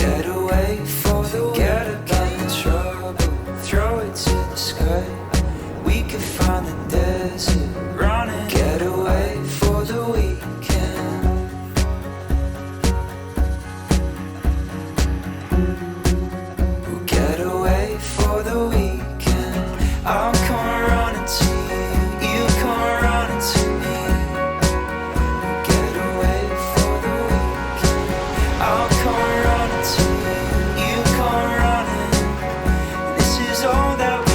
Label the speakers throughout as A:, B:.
A: Get away for the forget about the trouble, throw it to the sky. We could find the desert, running. Get away for the weekend. We'll get away for the weekend. I'll come running to you, you come running to me. We'll get away for the weekend. I'll come running to you, you come running. This is all that we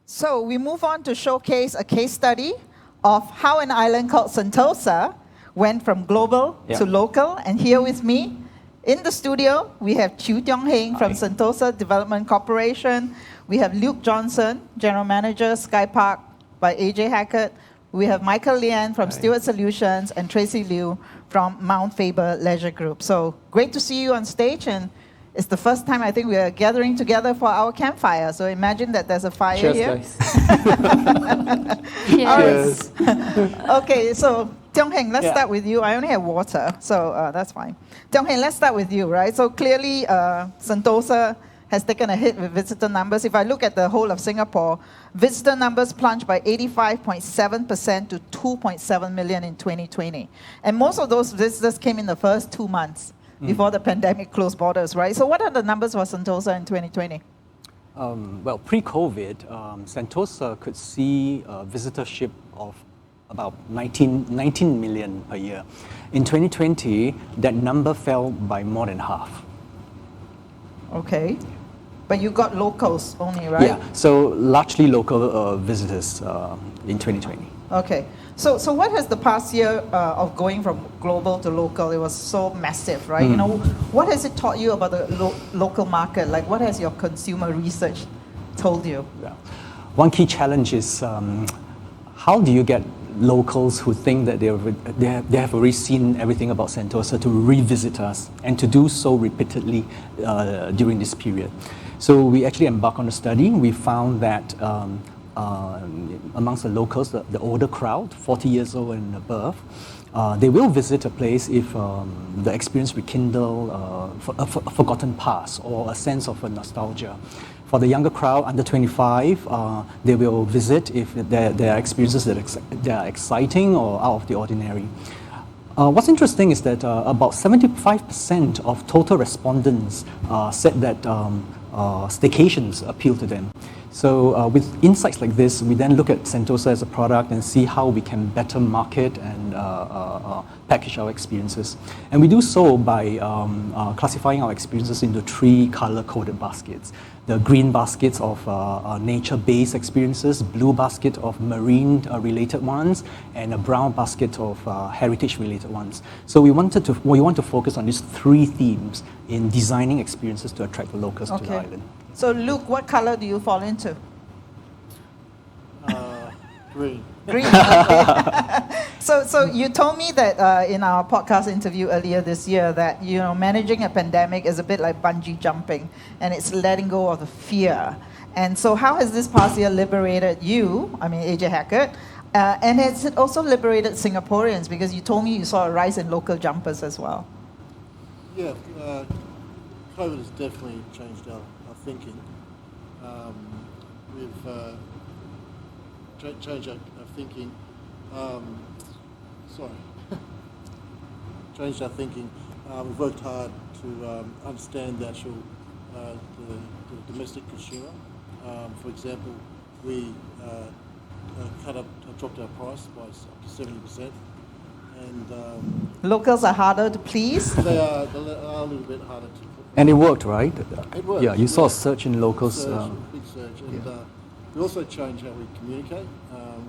B: So we move on to showcase a case study of how an island called Sentosa went from global to local. And here with me in the studio, we have Heng from Sentosa Development Corporation. We have Luke Johnson, General Manager, SkyPark by AJ Hackett. We have Michael Lian from Steward Solutions and Tracy Lui from Mount Faber Leisure Group. So great to see you on stage, and it's the first time I think we are gathering together for our campfire. So imagine that there's a fire
C: Cheers,
B: here.
C: guys.
B: Cheers. Okay, so Tiong Heng, let's start with you. I only have water, so that's fine. Tiong Heng, let's start with you, right? So clearly, Sentosa has taken a hit with visitor numbers. If I look at the whole of Singapore, visitor numbers plunged by 85.7% to 2.7 million in 2020. And most of those visitors came in the first 2 months before the pandemic closed borders, right? So what are the numbers for Sentosa in 2020?
C: Well, pre-COVID, Sentosa could see a visitorship of about 19 million per year. In 2020, that number fell by more than half.
B: Okay. But you got locals only, right?
C: Yeah, so largely local visitors in 2020.
B: Okay. So what has the past year of going from global to local, it was so massive, right? You know, what has it taught you about the local market? Like, what has your consumer research told you?
C: Yeah. One key challenge is how do you get locals who think that they have already seen everything about Sentosa to revisit us and to do so repeatedly during this period? So we actually embarked on a study. We found that amongst the locals, the older crowd, 40 years old and above, they will visit a place if the experience rekindle a forgotten past or a sense of a nostalgia. For the younger crowd, under 25, they will visit if there are experiences that are exciting or out of the ordinary. What's interesting is that about 75% of total respondents said that staycations appeal to them. So with insights like this, we then look at Sentosa as a product and see how we can better market and package our experiences. And we do so by classifying our experiences into 3 color-coded baskets. The green baskets of nature-based experiences, blue basket of marine-related ones, and a brown basket of heritage-related ones. So we want to focus on these 3 themes in designing experiences to attract the locals to the island.
B: So Luke, what color do you fall into?
D: Green.
B: Green. Okay. So you told me that in our podcast interview earlier this year that managing a pandemic is a bit like bungee jumping, and it's letting go of the fear. And so how has this past year liberated you? I mean, AJ Hackett. And has it also liberated Singaporeans? Because you told me you saw a rise in local jumpers as well.
D: Yeah, COVID has definitely changed our thinking. We've changed our thinking. Changed our thinking. We've worked hard to understand the actual the domestic consumer. For example, we dropped our price by up to 70%. And
B: locals are harder to please.
D: They are a little bit harder to.
C: And it worked, right?
D: It worked.
C: Yeah, you saw a surge in locals.
D: Big surge. And we also changed how we communicate.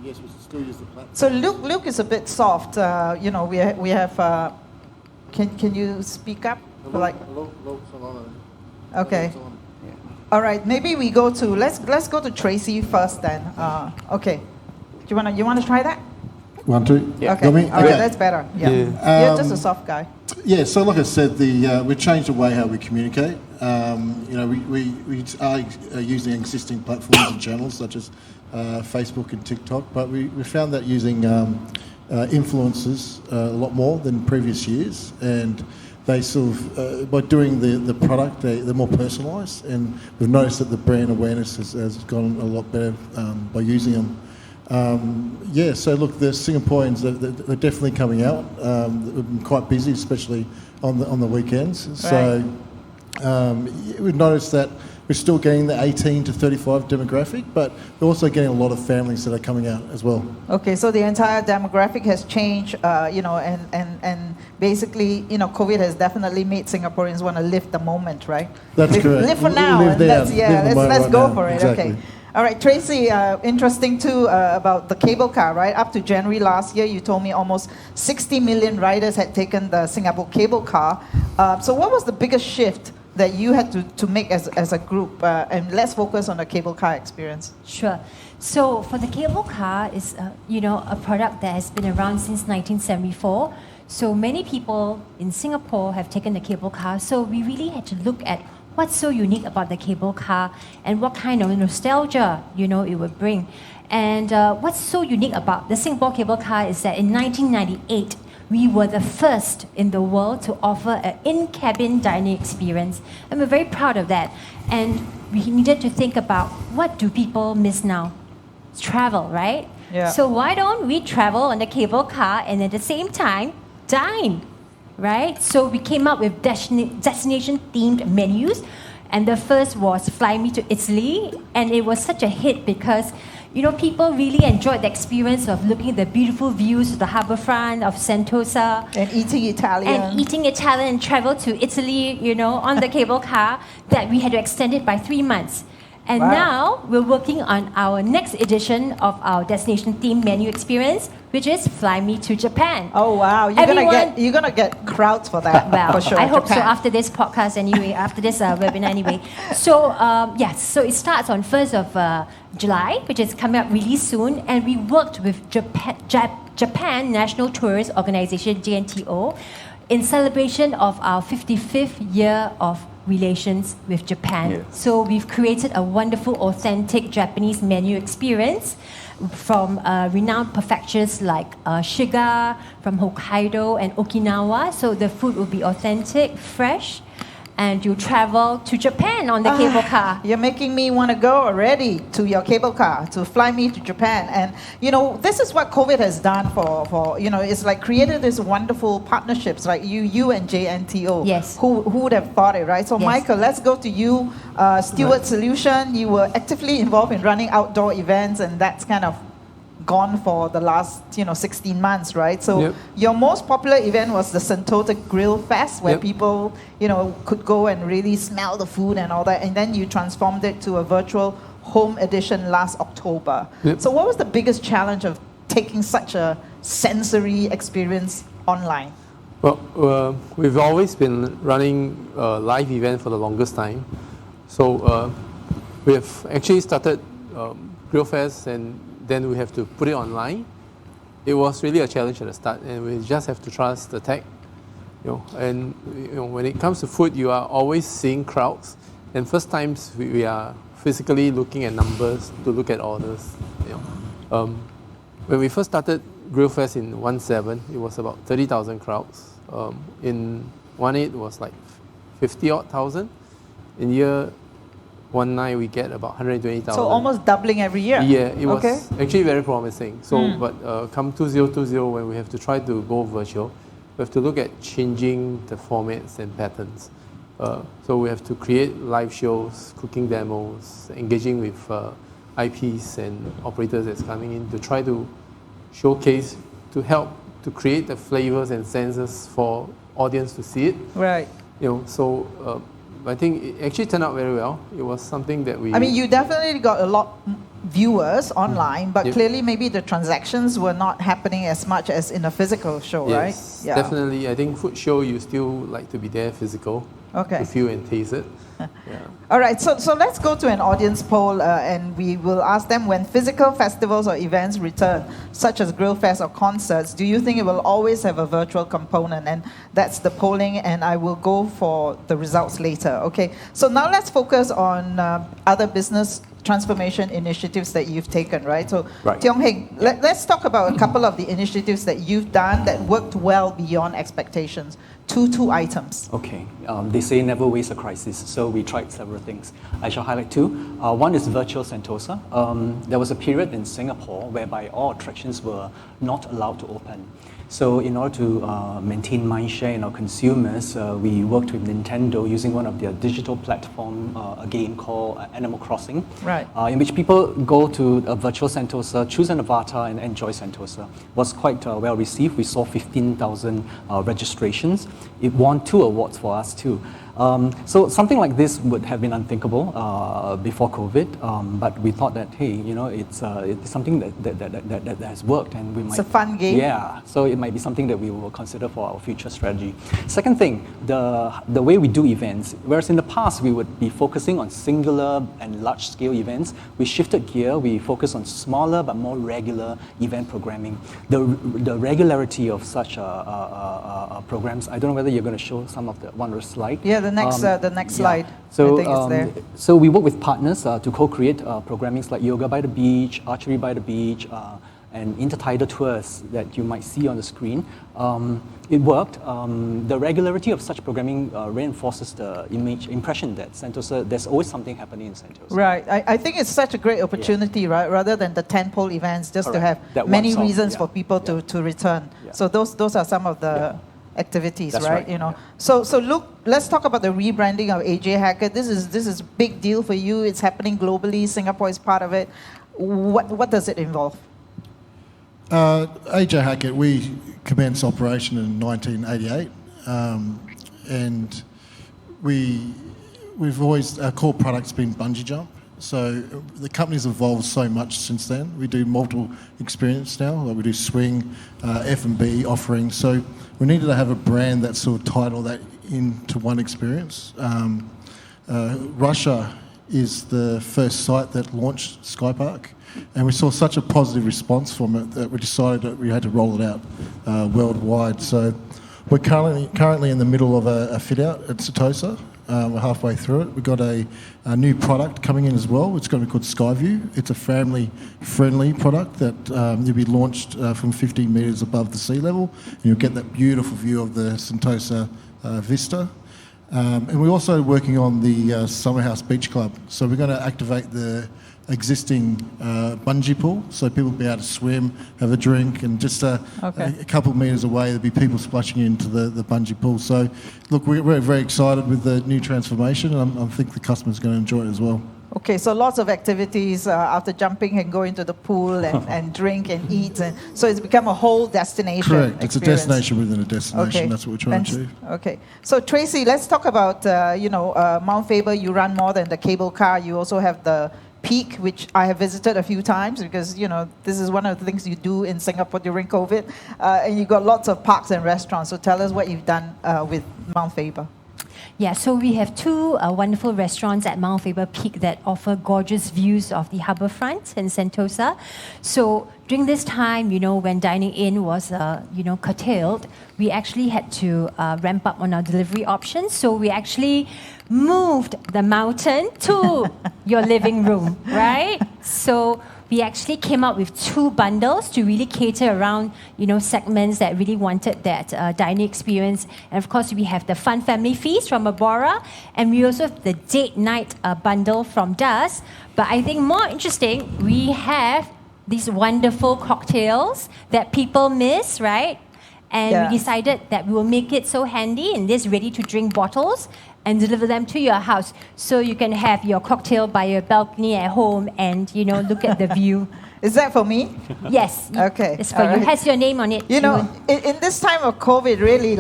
D: Yes, we still use the platform.
B: So Luke is a bit soft. We have. Can you speak up? Okay. All right. Maybe we go to let's go to Tracy first then. Okay. Do you want to try that?
E: Want to?
B: Yeah. Okay. All right. That's better. Yeah. You're just a soft guy.
E: Yeah. So like I said, we changed the way how we communicate. We are using existing platforms and channels such as Facebook and TikTok, but we found that using influencers a lot more than previous years, and they sort of, by doing the product, they're more personalised, and we've noticed that the brand awareness has gone a lot better by using them. So look, the Singaporeans, they're definitely coming out. We've been quite busy, especially on the weekends.
B: Right.
E: So we've noticed that we're still getting the 18 to 35 demographic, but we're also getting a lot of families that are coming out as well.
B: Okay, so the entire demographic has changed, and basically, COVID has definitely made Singaporeans want to live the moment, right?
E: That's correct.
B: Live for now.
E: Live there.
B: Let's
E: Right
B: go
E: now.
B: for it.
E: Exactly.
B: Okay. All right, Tracy, interesting too about the cable car, right? Up to January last year, you told me almost 60 million riders had taken the Singapore cable car. So what was the biggest shift that you had to make as a group? And let's focus on the cable car experience.
F: Sure. So for the cable car, is a product that has been around since 1974. So many people in Singapore have taken the cable car. So we really had to look at what's so unique about the cable car and what kind of nostalgia it would bring. And what's so unique about the Singapore cable car is that in 1998, we were the first in the world to offer an in-cabin dining experience. And we're very proud of that. And we needed to think about, what do people miss now? It's travel, right?
B: Yeah.
F: So why don't we travel on the cable car and at the same time dine, right? So we came up with destination-themed menus. And the first was Fly Me to Italy. And it was such a hit because people really enjoyed the experience of looking at the beautiful views of the harbourfront of Sentosa.
B: And eating Italian.
F: And travel to Italy, on the cable car, that we had to extend it by 3 months. And
B: Wow.
F: now we're working on our next edition of our destination-themed menu experience, which is Fly Me to Japan.
B: Oh wow! You're gonna get crowds for that.
F: Well,
B: for sure.
F: I hope so
B: Japan.
F: after this podcast anyway, after this webinar anyway. So, so it starts on 1st of July, which is coming up really soon, and we worked with Japan National Tourist Organization, JNTO, in celebration of our 55th year of relations with Japan.
G: Yes.
F: So we've created a wonderful, authentic Japanese menu experience from renowned prefectures like Shiga, from Hokkaido and Okinawa. So the food will be authentic, fresh, and you travel to Japan on the cable car.
B: You're making me want to go already to your cable car to fly me to Japan. And this is what COVID has done for it's like created these wonderful partnerships, like you and JNTO.
F: Yes.
B: Who would have thought it, right? So
F: Yes.
B: Michael, let's go to you. Steward Solution, you were actively involved in running outdoor events, and that's kind of gone for the last 16 months, right? So
G: Yep.
B: your most popular event was the Sentosa Grill Fest, where
G: Yep.
B: people could go and really smell the food and all that, and then you transformed it to a virtual home edition last October.
G: Yep.
B: So what was the biggest challenge of taking such a sensory experience online?
G: Well, we've always been running a live event for the longest time. So we have actually started Grill Fest, and then we have to put it online. It was really a challenge at the start, and we just have to trust the tech. And when it comes to food, you are always seeing crowds. And first times we are physically looking at numbers to look at orders. When we first started Grill Fest in 17, it was about 30,000 crowds. In 18, it was like 50,000. In year 19, we get about 120,000.
B: So almost doubling every year.
G: Yeah, it was
B: Okay.
G: actually very promising. So, but come 2020, when we have to try to go virtual, we have to look at changing the formats and patterns. So we have to create live shows, cooking demos, engaging with IPs and operators that's coming in to try to showcase, to help to create the flavors and senses for audience to see it.
B: Right.
G: I think it actually turned out very well. It was something that we...
B: I mean, you definitely got a lot viewers online, but
G: Yep.
B: clearly maybe the transactions were not happening as much as in a physical show, right?
G: Yes, definitely. I think food show, you still like to be there physical,
B: Okay.
G: to feel and taste it.
B: All right, so let's go to an audience poll, and we will ask them, when physical festivals or events return, such as Grill Fest or concerts, do you think it will always have a virtual component? And that's the polling, and I will go for the results later. Okay, so now let's focus on other business transformation initiatives that you've taken, right? So,
C: Right.
B: Tiong Heng, let's talk about a couple of the initiatives that you've done that worked well beyond expectations. Two items.
C: Okay, they say never waste a crisis, so we tried several things. I shall highlight two. One is virtual Sentosa. There was a period in Singapore whereby all attractions were not allowed to open. So in order to maintain mindshare in our consumers, we worked with Nintendo using one of their digital platform, a game called Animal Crossing,
B: Right.
C: In which people go to a virtual Sentosa, choose an avatar and enjoy Sentosa. It was quite well received. We saw 15,000 registrations. It won 2 awards for us too. So something like this would have been unthinkable before COVID, but we thought that, hey, it's something that has worked, and we might.
B: It's a fun game.
C: Yeah, so it might be something that we will consider for our future strategy. Second thing, the way we do events, whereas in the past we would be focusing on singular and large scale events, we shifted gear. We focus on smaller but more regular event programming. The regularity of such programs. I don't know whether you're going to show some of the one slide.
B: Yeah, the next slide.
C: So,
B: I think it's there.
C: So we work with partners to co-create programmings like yoga by the beach, archery by the beach, and intertidal tours that you might see on the screen. It worked. The regularity of such programming reinforces the impression that Sentosa, there's always something happening in Sentosa.
B: Right. I think it's such a great opportunity, right? Rather than the tentpole events, just to have
C: That
B: many
C: once off,
B: reasons
C: yeah.
B: for people to return.
C: Yeah.
B: So those are some of the activities,
C: That's
B: right?
C: right, yeah.
B: So look, let's talk about the rebranding of AJ Hackett. This is a big deal for you. It's happening globally. Singapore is part of it. What does it involve?
E: AJ Hackett, we commenced operation in 1988, and we've always, our core product's been bungee jump. So the company's evolved so much since then. We do multiple experience now, like we do swing, F&B offerings. So we needed to have a brand that sort of tied all that into one experience. Russia is the first site that launched SkyPark, and we saw such a positive response from it that we decided that we had to roll it out worldwide. So we're currently in the middle of a fit out at Sentosa. We're halfway through it. We've got a new product coming in as well. It's going to be called Skyview. It's a family-friendly product that will be launched from 15 metres above the sea level. And you'll get that beautiful view of the Sentosa vista. And we're also working on the Summer House Beach Club. So we're going to activate the existing bungee pool, so people will be able to swim, have a drink, and just a couple of metres away there'll be people splashing into the bungee pool. So look, we're very excited with the new transformation, and I think the customer's going to enjoy it as well.
B: Okay, so lots of activities after jumping and go into the pool and drink and eat. And so it's become a whole destination.
E: Correct. It's a
B: experience.
E: destination within a destination.
B: Okay.
E: That's what we're trying to achieve.
B: Okay. So Tracy, let's talk about, Mount Faber. You run more than the cable car. You also have the Peak, which I have visited a few times because, this is one of the things you do in Singapore during COVID. And you've got lots of parks and restaurants. So tell us what you've done with Mount Faber.
F: Yeah, so we have 2 wonderful restaurants at Mount Faber Peak that offer gorgeous views of the harbourfront in Sentosa. So during this time, when dining in was, curtailed, we actually had to ramp up on our delivery options. So we actually moved the mountain to your living room, right? So we actually came up with 2 bundles to really cater around, segments that really wanted that dining experience. And of course, we have the Fun Family Feast from Abora, and we also have the Date Night bundle from DUS. But I think more interesting, we have these wonderful cocktails that people miss, right? And we decided that we will make it so handy in these ready-to-drink bottles and deliver them to your house so you can have your cocktail by your balcony at home and, look at the view.
B: Is that for me?
F: Yes.
B: Okay.
F: It's for you.
B: Right.
F: Has your name on it.
B: In this time of COVID, really,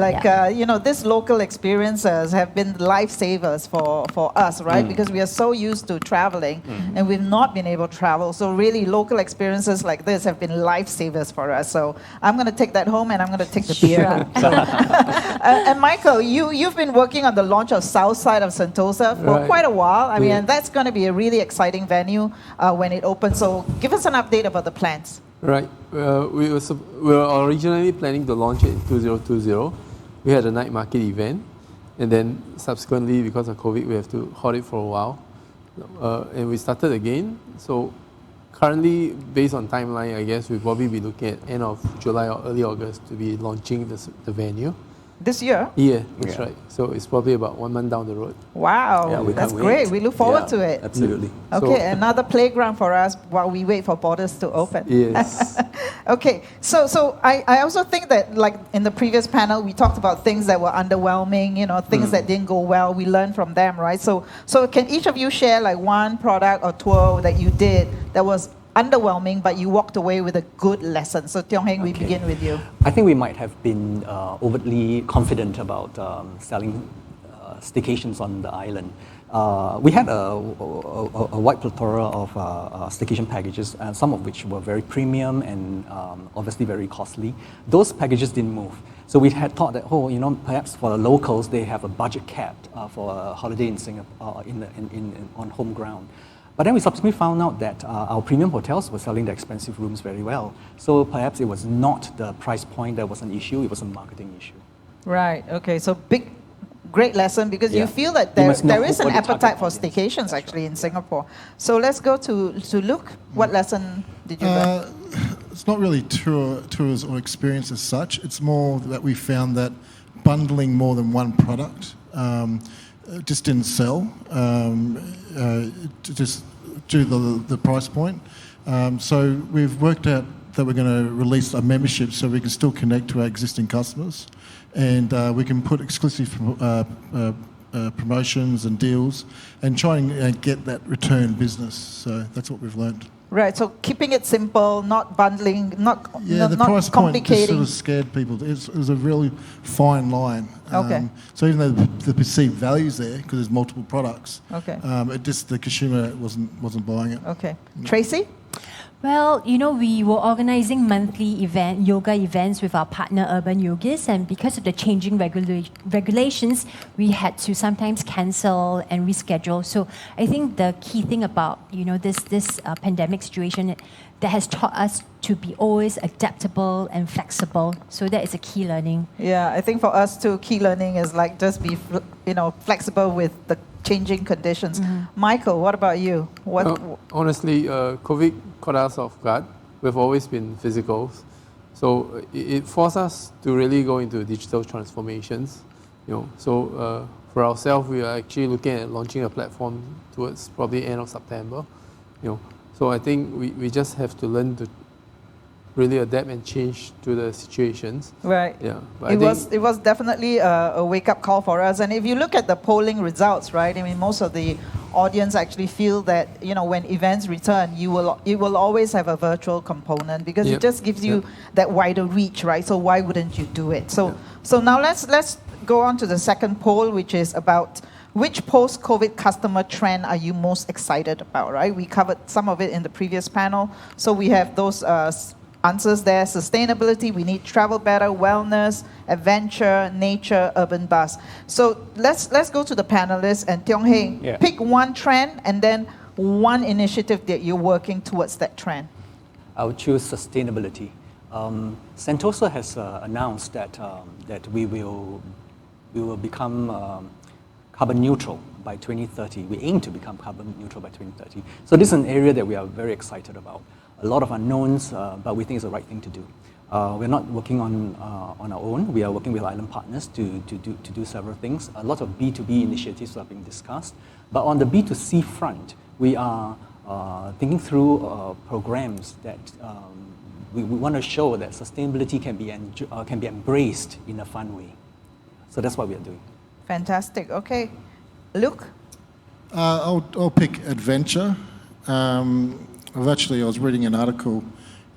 B: these local experiences have been lifesavers for us, right? Because we are so used to traveling and we've not been able to travel. So really, local experiences like this have been lifesavers for us. So I'm going to take that home and I'm going to take the beer home. So. And Michael, you've been working on the launch of South Side of Sentosa for quite a while. I mean, and that's going to be a really exciting venue when it opens. So give us an update about the plans.
G: Right. We were originally planning to launch it in 2020. We had a night market event, and then subsequently, because of COVID, we have to hold it for a while. and we started again. So currently, based on timeline, I guess we'll probably be looking at end of July or early August to be launching the venue.
B: This year?
G: Yeah, that's right. So it's probably about 1 month down the road.
B: Wow,
C: Yeah, we
B: that's
C: can't
B: great.
C: wait.
B: We look forward
C: Yeah,
B: to it.
C: Absolutely.
B: Okay,
G: So-
B: another playground for us while we wait for borders to open.
G: Yes.
B: Okay, so I also think that, like in the previous panel, we talked about things that were underwhelming, things that didn't go well. We learned from them, right? So can each of you share like one product or tour that you did that was underwhelming, but you walked away with a good lesson? So Tiong Heng, we
C: Okay.
B: begin with you.
C: I think we might have been overtly confident about selling staycations on the island. We had a wide plethora of staycation packages, some of which were very premium and obviously very costly. Those packages didn't move. So we had thought that, perhaps for the locals, they have a budget cap for a holiday in Singapore, on home ground. But then we subsequently found out that our premium hotels were selling the expensive rooms very well. So perhaps it was not the price point that was an issue, it was a marketing issue.
B: Right, okay, so great lesson, because you
C: Yeah.
B: feel that
C: You must know
B: there is an
C: what the target
B: appetite for
C: audience is.
B: staycations
C: That's
B: actually in Singapore. So let's go to Luke. What lesson did you learn?
E: It's not really tours or experience as such. It's more that we found that bundling more than one product just didn't sell, just due to the price point. So we've worked out that we're going to release a membership so we can still connect to our existing customers, and we can put exclusive promotions and deals and try and get that return business. So that's what we've learned.
B: Right, so keeping it simple, not bundling, not
E: The
B: not
E: price point just
B: complicating.
E: sort of scared people. It was a really fine line.
B: Okay.
E: So even though the perceived value's there because there's multiple products,
B: Okay.
E: the consumer wasn't buying it.
B: Okay. Tracy?
F: Well, we were organizing monthly yoga events with our partner Urban Yogis, and because of the changing regulations, we had to sometimes cancel and reschedule. So I think the key thing about this pandemic situation that has taught us to be always adaptable and flexible. So that is a key learning.
B: Yeah, I think for us too, key learning is like just be flexible with the changing conditions. Michael, what about you?
G: Honestly, COVID caught us off guard. We've always been physicals. So it forced us to really go into digital transformations. So for ourselves, we are actually looking at launching a platform towards probably end of September. So I think we just have to learn to really adapt and change to the situations.
B: Right.
G: Yeah. But
B: It was definitely a wake-up call for us. And if you look at the polling results, right, I mean, most of the audience actually feel that, when events return, you will always have a virtual component because it
G: Yep.
B: just gives you
G: Yep.
B: that wider reach, right? So why wouldn't you do it? So now let's go on to the second poll, which is about which post-COVID customer trend are you most excited about, right? We covered some of it in the previous panel. So we have those answers there: sustainability, we need travel better, wellness, adventure, nature, urban buzz. So let's go to the panelists, and Tiong Heng,
C: Yeah.
B: pick one trend and then one initiative that you're working towards that trend.
C: I would choose sustainability. Sentosa has announced that we will become carbon neutral by 2030. We aim to become carbon neutral by 2030. So this is an area that we are very excited about. A lot of unknowns, but we think it's the right thing to do. We're not working on our own. We are working with island partners to do several things. A lot of B2B initiatives are being discussed. But on the B2C front, we are thinking through programs that we want to show that sustainability can be embraced in a fun way. So that's what we are doing.
B: Fantastic. Okay. Luke?
E: I'll pick adventure. I was reading an article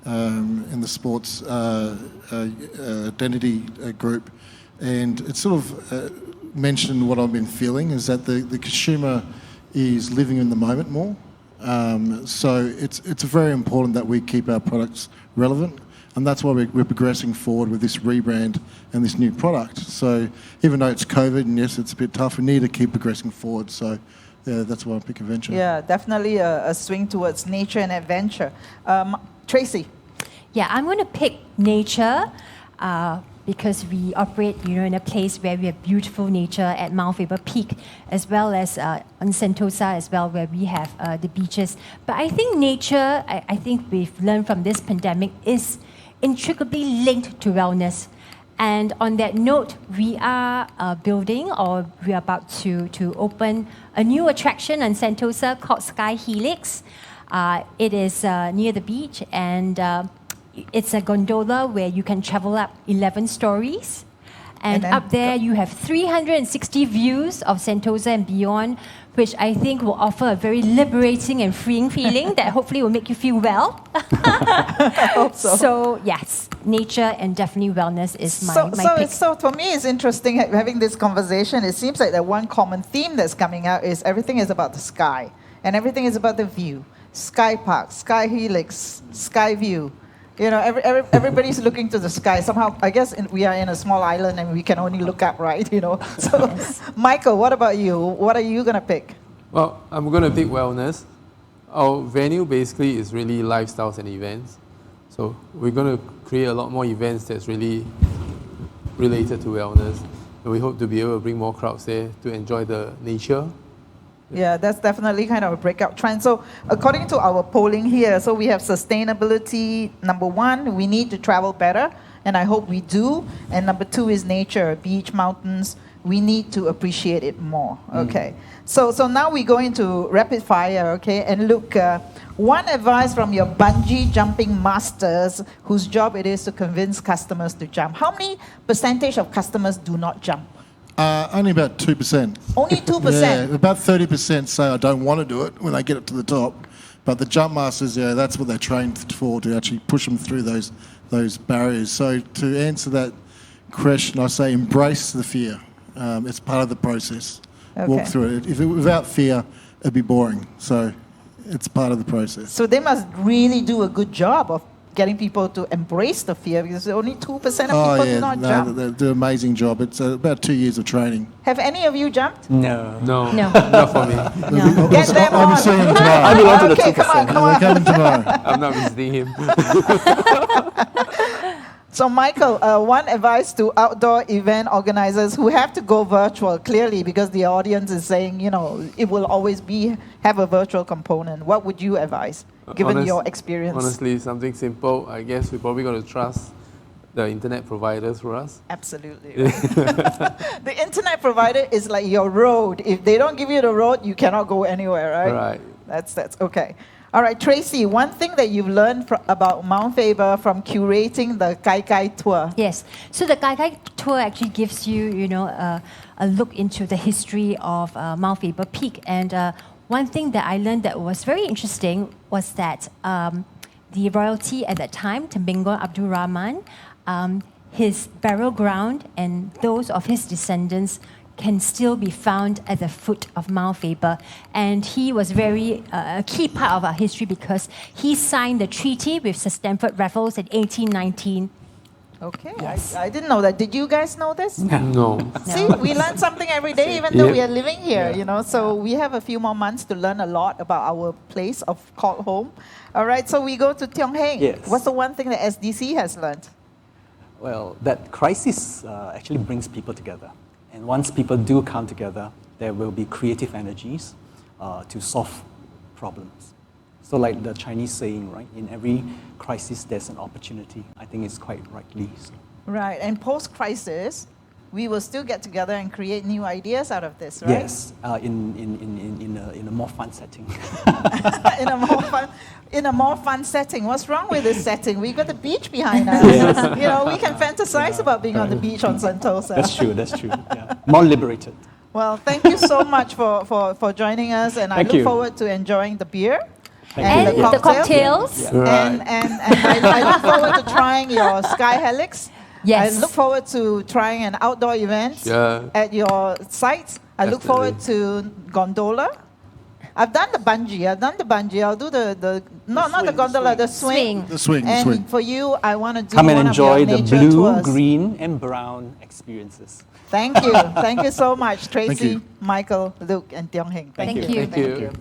E: in the sports identity group, and it sort of mentioned what I've been feeling is that the consumer is living in the moment more. So it's very important that we keep our products relevant, and that's why we're progressing forward with this rebrand and this new product. So even though it's COVID and yes, it's a bit tough, we need to keep progressing forward. So yeah, that's why I pick adventure.
B: Yeah, definitely a swing towards nature and adventure. Tracy?
F: Yeah, I'm going to pick nature. because we operate, in a place where we have beautiful nature at Mount Faber Peak, as well as on Sentosa as well, where we have the beaches. But I think nature, I think we've learned from this pandemic, is intricately linked to wellness. And on that note, we are building, or we are about to open a new attraction on Sentosa called Sky Helix. It is near the beach, and it's a gondola where you can travel up 11 stories. And
B: then
F: up there, you have 360 views of Sentosa and beyond, which I think will offer a very liberating and freeing feeling that hopefully will make you feel well.
B: I hope so.
F: So, yes, nature and definitely wellness is my pick.
B: So for me, it's interesting having this conversation. It seems like the one common theme that's coming out is everything is about the sky, and everything is about the view. SkyPark, Sky Helix, Sky View. Everybody's looking to the sky. Somehow, I guess we are in a small island and we can only look up, right? So,
F: Yes.
B: Michael, what about you? What are you going to pick?
G: Well, I'm going to pick wellness. Our venue basically is really lifestyles and events. So we're going to create a lot more events that's really related to wellness. And we hope to be able to bring more crowds there to enjoy the nature.
B: Yeah, that's definitely kind of a breakout trend. So according to our polling here, so we have sustainability, number 1, we need to travel better, and I hope we do. And number 2 is nature, beach, mountains, we need to appreciate it more. Okay, so now we go into rapid fire, okay? And look, one advice from your bungee jumping masters whose job it is to convince customers to jump. How many percentage of customers do not jump?
E: Only about 2%.
B: Only 2%?
E: Yeah, about 30% say I don't want to do it when they get up to the top. But the jump masters, that's what they're trained for, to actually push them through those barriers. So to answer that question, I say embrace the fear. It's part of the process.
B: Okay.
E: Walk through it. Without fear, it'd be boring. So it's part of the process.
B: So they must really do a good job of getting people to embrace the fear, because only 2% of people do not jump.
E: They do an amazing job. It's about 2 years of training.
B: Have any of you jumped?
C: No.
G: No,
F: No.
G: not for me.
F: No.
B: Get them
E: I'll
B: on.
E: be seeing him tomorrow.
C: I belong to the
B: Okay,
C: 2%.
B: come on.
E: They're coming tomorrow.
G: I'm not visiting him.
B: So Michael, one advice to outdoor event organizers who have to go virtual, clearly, because the audience is saying, it will always have a virtual component. What would you advise, given your experience?
G: Honestly, something simple. I guess we're probably going to trust the internet providers for us.
B: Absolutely. The internet provider is like your road. If they don't give you the road, you cannot go anywhere, right?
G: Right.
B: That's okay. All right, Tracy, one thing that you've learned about Mount Faber from curating the Kai Kai tour.
F: Yes. So the Kai Kai tour actually gives you, a look into the history of Mount Faber Peak. And one thing that I learned that was very interesting was that the royalty at that time, Temenggong Abdul Rahman, his burial ground and those of his descendants can still be found at the foot of Mount Faber. And he was very a key part of our history because he signed the treaty with Sir Stamford Raffles in 1819.
B: Okay, I didn't know that. Did you guys know this?
G: No.
B: See, we learn something every day, even though
G: Yep.
B: we are living here, So we have a few more months to learn a lot about our place of called home. All right, so we go to Tiong Heng.
C: Yes.
B: What's the one thing that SDC has learned?
C: Well, that crisis actually brings people together. And once people do come together, there will be creative energies to solve problems. So like the Chinese saying, right, in every crisis there's an opportunity. I think it's quite rightly so.
B: Right, and post-crisis, we will still get together and create new ideas out of this, right?
C: Yes, in a more fun setting.
B: in a more fun setting. What's wrong with this setting? We got the beach behind us.
C: Yes.
B: We can fantasize about being on the beach on Sentosa.
C: That's true. Yeah. More liberated.
B: Well, thank you so much for joining us, and I
C: Thank
B: look
C: you.
B: forward to enjoying the beer.
C: Thank
F: And
C: you.
F: the cocktails.
C: Yeah.
G: Right.
B: And I look forward to trying your Sky Helix.
F: Yes.
B: I look forward to trying an outdoor event
G: Yeah.
B: at your sites. I look forward to gondola. I've done the bungee. I'll do not the gondola, the swing.
E: The swing.
B: And for you, I want to do
C: Come and
B: one
C: enjoy
B: of your
C: the
B: nature
C: blue,
B: tours.
C: green, and brown experiences.
B: Thank you. Thank you so much, Tracy,
E: you.
B: Michael, Luke, and Tiong Heng.
F: Thank you.
G: Thank you.